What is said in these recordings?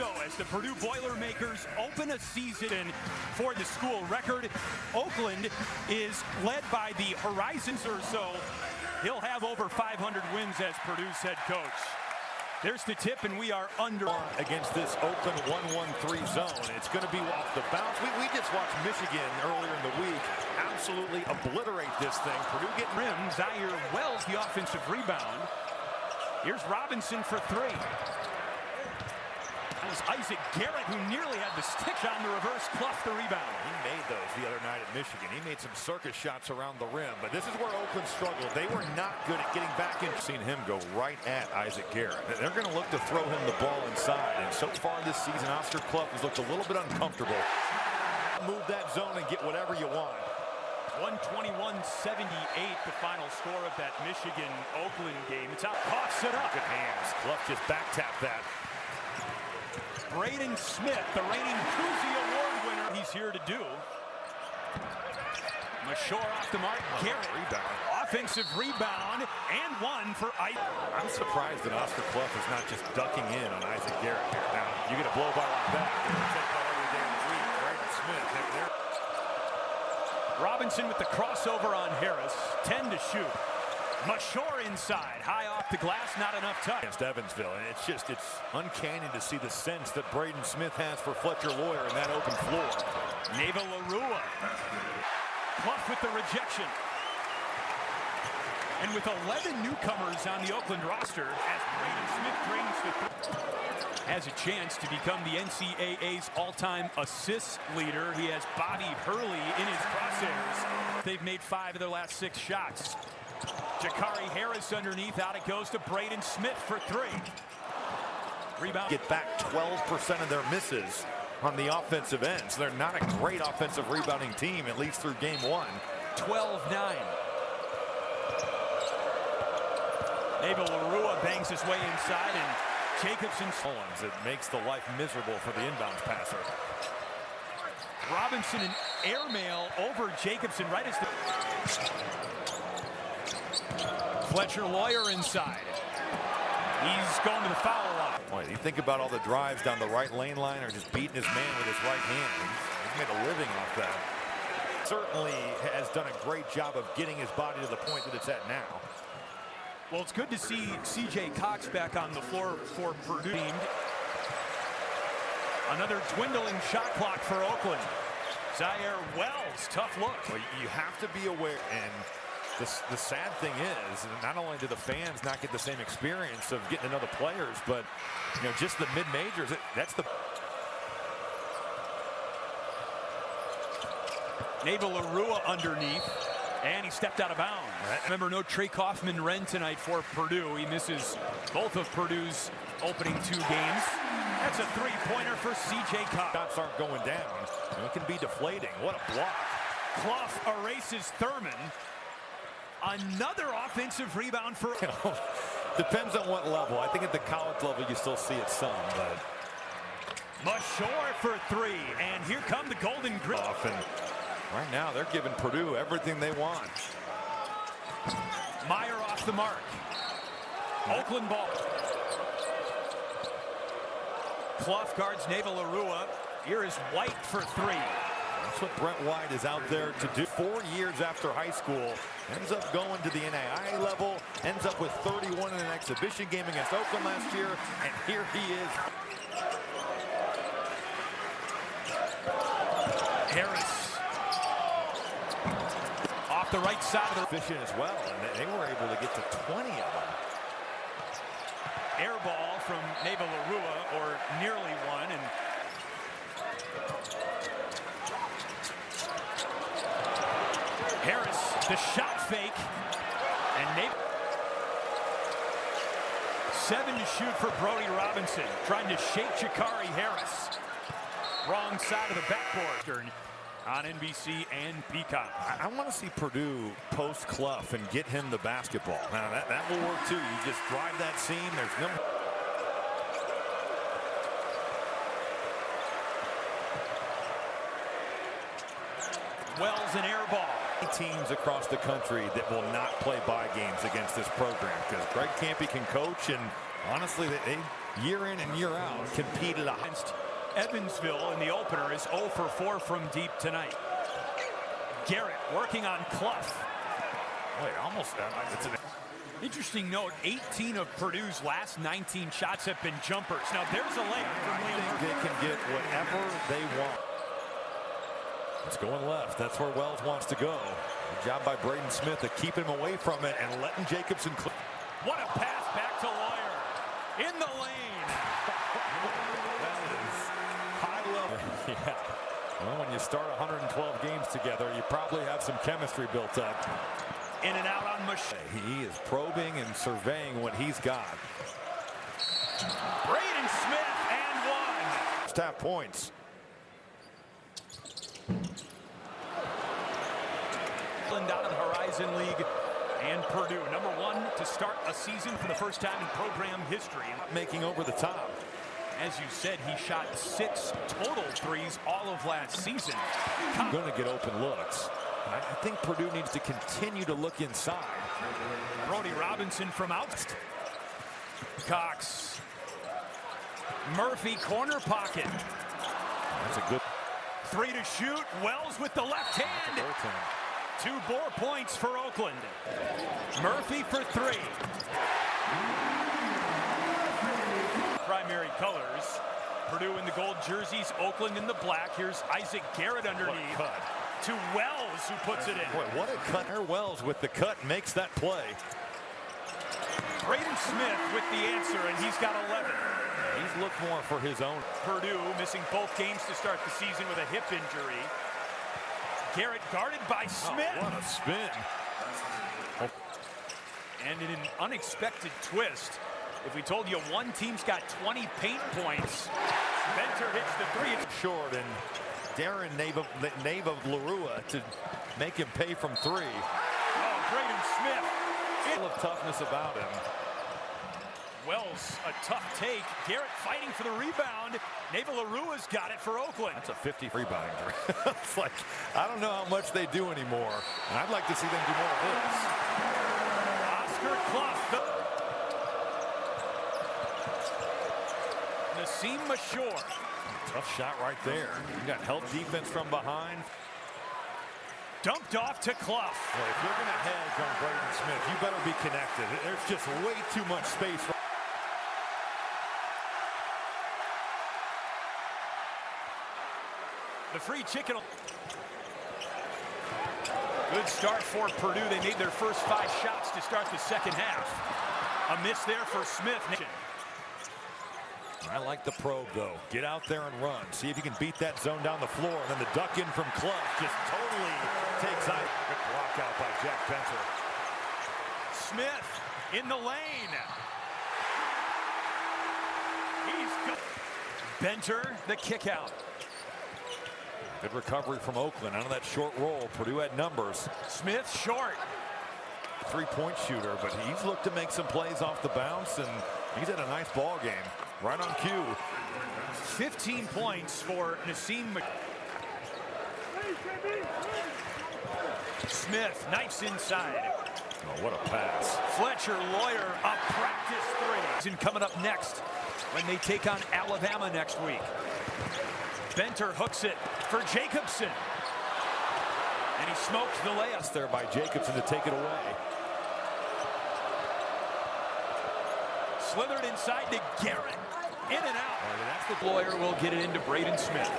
so as the Purdue Boilermakers open a season for the school record. Oakland is led by the Horizons or so. He'll have over 500 wins as Purdue's head coach. There's the tip, and we are under. Against this Oakland 1-1-3 zone. It's going to be off the bounce. We just watched Michigan earlier in the week absolutely obliterate this thing. Purdue getting rim. Zaire Wells, the offensive rebound. Here's Robinson for three. That was Isaac Garrett who nearly had the stick on the reverse. Clough the rebound. He made those the other night at Michigan. He made some circus shots around the rim, but this is where Oakland struggled. They were not good at getting back in. Seen him go right at Isaac Garrett. They're going to look to throw him the ball inside, and so far this season, Oscar Clough has looked a little bit uncomfortable. Move that zone and get whatever you want. 121-78, the final score of that Michigan-Oakland game. It's out. Coughs it up. Good hands. Clough just back-tapped that. Braden Smith, the reigning Cousy Award winner, he's here to do. Mashore off the mark. Garrett, offensive rebound, and one for Isaac. I'm surprised that Oscar Clough is not just ducking in on Isaac Garrett here. Now, you get a blow by like that. You're going to take that every day of the week. Braden Smith, there. Robinson with the crossover on Harris. 10 to shoot. Mashore inside, high off the glass, not enough touch. Against Evansville, and it's uncanny to see the sense that Braden Smith has for Fletcher Lawyer in that open floor. Neva Larua. Clough with the rejection. And with 11 newcomers on the Oakland roster, as Braden Smith drains the has a chance to become the NCAA's all-time assist leader. He has Bobby Hurley in his crosshairs. They've made 5 of their last 6 shots. Jakari Harris underneath, out it goes to Braden Smith for 3. Rebound. Get back 12% of their misses on the offensive end. So they're not a great offensive rebounding team, at least through game 1. 12-9. Abel Larua bangs his way inside, and Jacobson. It makes the life miserable for the inbounds passer. Robinson an airmail over Jacobson right as the Fletcher Lawyer inside. He's going to the foul line. Boy, you think about all the drives down the right lane line or just beating his man with his right hand. He's made a living off that. Certainly has done a great job of getting his body to the point that it's at now. Well, it's good to see C.J. Cox back on the floor for Purdue. Another dwindling shot clock for Oakland. Zaire Wells, tough look. Well, you have to be aware, and the sad thing is, not only do the fans not get the same experience of getting to know the players, but just the mid-majors. That's the. Neva Larua underneath, and he stepped out of bounds. Remember, no Trey Kaufman-Renn tonight for Purdue. He misses both of Purdue's opening 2 games. That's a 3-pointer for C.J. Cox. Shots aren't going down. It can be deflating. What a block. Clough erases Thurman. Another offensive rebound for. Depends on what level. I think at the college level you still see it some, but. Mashore for 3, and here come the Golden Griffins. And right now they're giving Purdue everything they want. Meyer off the mark. Oakland ball. Clough guards Neva Larua. Here is White for 3. That's what Brent White is out there to do. 4 years after high school, ends up going to the NAIA level, ends up with 31 in an exhibition game against Oakland last year, and here he is. Harris off the right side of the efficient as well, and they were able to get to 20 of them. Air ball from Neva Larua, or nearly one, and Harris, the shot fake, and Neva. 7 to shoot for Brody Robinson, trying to shake Jakari Harris. Wrong side of the backboard on NBC and Peacock. I want to see Purdue post Clough and get him the basketball. Now that will work too. You just drive that seam. There's no. Wells an air ball. Teams across the country that will not play bye games against this program because Greg Kampe can coach, and honestly they year in and year out, competed against Evansville in the opener, is 0 for 4 from deep tonight. Garrett working on Clough. Wait, almost. It's an interesting note, 18 of Purdue's last 19 shots have been jumpers. Now there's a layup from Liam Murphy. They can get whatever they want. It's going left. That's where Wells wants to go. Good job by Braden Smith of keeping him away from it and letting Jacobson. What a pass back to Lawyer. In the lane. That is high level. Yeah. Well, when you start 112 games together, you probably have some chemistry built up. In and out on Mush. He is probing and surveying what he's got. Braden Smith and one. First half points. Out of the Horizon League and Purdue, #1 to start a season for the first time in program history. Making over the top. As you said, he shot 6 total threes all of last season. Going to get open looks. I think Purdue needs to continue to look inside. Brody Robinson from out. Cox. Murphy corner pocket. That's a good 3 to shoot. Wells with the left hand. 2 more points for Oakland. Murphy for 3. Primary colors. Purdue in the gold jerseys, Oakland in the black. Here's Isaac Garrett underneath. To Wells, who puts it in. Boy, what a cut. Wells with the cut makes that play. Braden Smith with the answer, and he's got 11. He's looked more for his own. Purdue missing both games to start the season with a hip injury. Garrett guarded by Smith. Oh, what a spin. And in an unexpected twist, if we told you one team's got 20 paint points, Benter hits the 3. Short, and Darren Nave of Larua to make him pay from 3. Oh, Braden Smith. Full of toughness about him. Wells, a tough take. Garrett fighting for the rebound. Neva Larua's got it for Oakland. That's a 50 rebounder. It's like, I don't know how much they do anymore. And I'd like to see them do more of this. Oscar Clough. Nassim Mashore. Tough shot right there. You got help defense from behind. Dumped off to Clough. Well, if you're going to hedge on Braden Smith, you better be connected. There's just way too much space. The free chicken. Good start for Purdue. They made their first 5 shots to start the second half. A miss there for Smith. I like the probe, though. Get out there and run. See if you can beat that zone down the floor. And then the duck in from Clough just totally takes out. Good block out by Jack Benter. Smith in the lane. He's good. Benter, the kick out. Good recovery from Oakland out of that short roll. Purdue had numbers. Smith short. 3-point shooter, but he's looked to make some plays off the bounce, and he's had a nice ball game. Right on cue. 15 points for Nassim. Smith, knifes inside. Oh, what a pass. Fletcher Lawyer, a practice 3. And coming up next when they take on Alabama next week. Benter hooks it for Jacobson. And he smoked the layup. There by Jacobson to take it away. Slithered inside to Garrett. In and out. That's the Lawyer will get it into Braden Smith.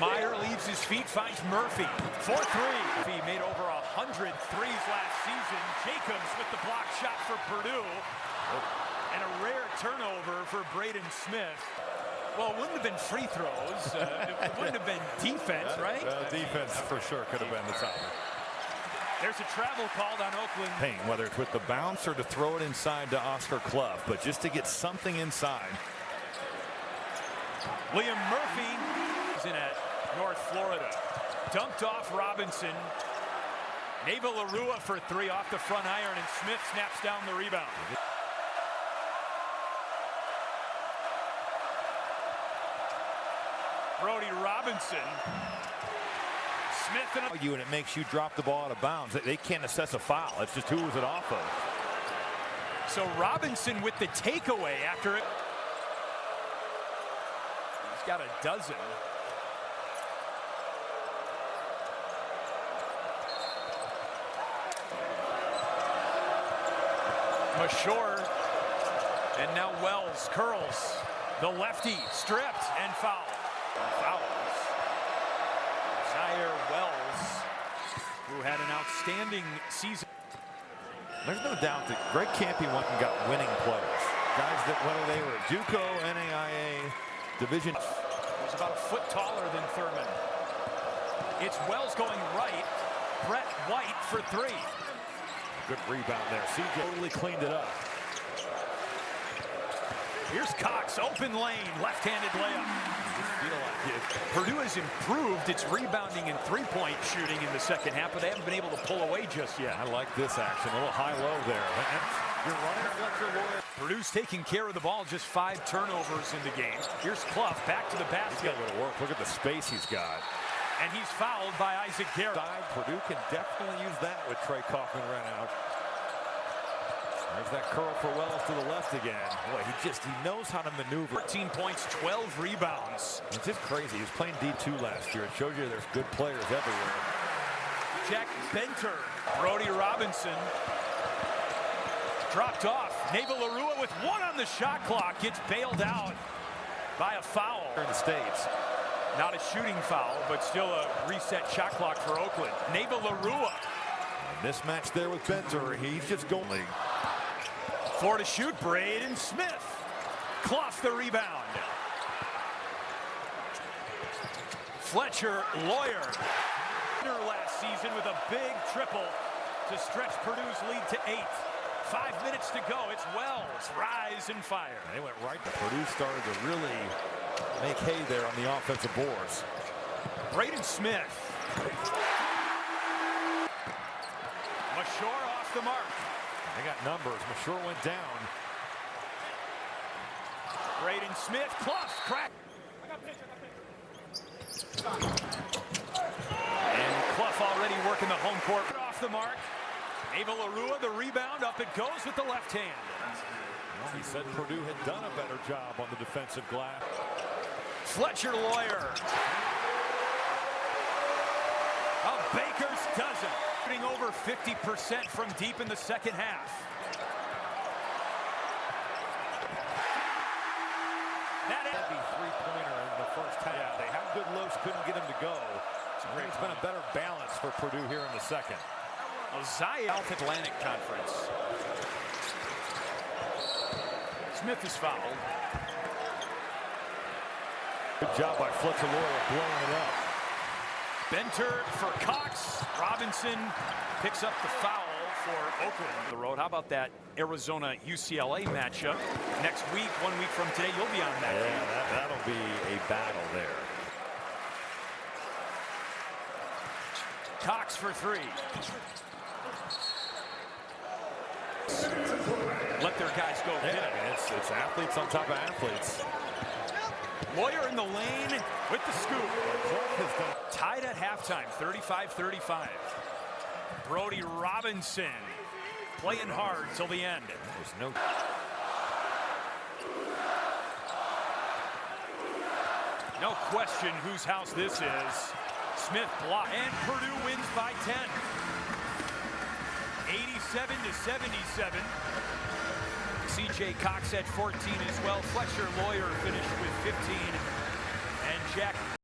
Meyer leaves his feet, finds Murphy. 4-3. He made over 100 threes last season. Jacobs with the block shot for Purdue. And a rare turnover for Braden Smith. Well, it wouldn't have been free throws. It wouldn't have been defense, right? Defense for sure could have been the top. There's a travel called on Oakland. Paint, whether it's with the bounce or to throw it inside to Oscar Clough, but just to get something inside. Liam Murphy is in at North Florida. Dumped off Robinson. Neva Larua for 3 off the front iron, and Smith snaps down the rebound. Brody Robinson. Smith and it makes you drop the ball out of bounds. They can't assess a foul. It's just who was it off of. So Robinson with the takeaway after it. He's got a dozen. Mashore, and now Wells curls. The lefty stripped and fouled. Fouls. Zaire Wells, who had an outstanding season. There's no doubt that Greg Campy went and got winning players. Guys that, whether they were JUCO, NAIA, Division. He's about a foot taller than Thurman. It's Wells going right. Brett White for three. Good rebound there. CJ totally cleaned it up. Here's Cox, open lane, left-handed layup. Feel like it. Purdue has improved its rebounding and three-point shooting in the second half, but they haven't been able to pull away just yet. I like this action. A little high-low there. You're running Fletcher Loyer. Purdue's taking care of the ball, just 5 turnovers in the game. Here's Clough back to the basket. He's got a little work. Look at the space he's got. And he's fouled by Isaac Garrett. Purdue can definitely use that with Trey Kaufman ran out. There's that curl for Wells to the left again. Boy, he knows how to maneuver. 14 points, 12 rebounds. It's just crazy. He was playing D2 last year. It shows you there's good players everywhere. Jack Benter, Brody Robinson dropped off. Neva Larua with 1 on the shot clock gets bailed out by a foul. In the States. Not a shooting foul, but still a reset shot clock for Oakland. Neva Larua. Mismatch there with Benter. He's just going. 4 to shoot, Braden Smith. Clough the rebound. Fletcher Loyer. Last season with a big triple to stretch Purdue's lead to 8. 5 minutes to go. It's Wells. Rise and fire. They went right. Purdue started to really make hay there on the offensive boards. Braden Smith. Mashore off the mark. They got numbers. Mashore went down. Braden Smith, Clough, crack. And Clough already working the home court. Off the mark. Neva Larua, the rebound. Up it goes with the left hand. Well, he said Purdue had done a better job on the defensive glass. Fletcher Loyer. A Baker's dozen. Shooting over 50% from deep in the second half. That heavy three-pointer in the first half. Yeah, they had good looks, couldn't get him to go. It's been a better balance for Purdue here in the second. South Atlantic Conference. Smith is fouled. Good job by Fletcher Loyer blowing it up. Benter for Cox. Robinson picks up the foul for Oakland. The road. How about that Arizona UCLA matchup next week? 1 week from today, you'll be on that. Yeah, that'll be a battle there. Cox for 3. Let their guys go. Yeah, I mean, it's athletes on top of athletes. Loyer in the lane with the scoop. Tied at halftime, 35-35. Brody Robinson playing hard till the end. There's no. No question whose house this is. Smith block, and Purdue wins by 10. 87-77. CJ Cox at 14 as well. Fletcher Loyer finished with 15. And Jack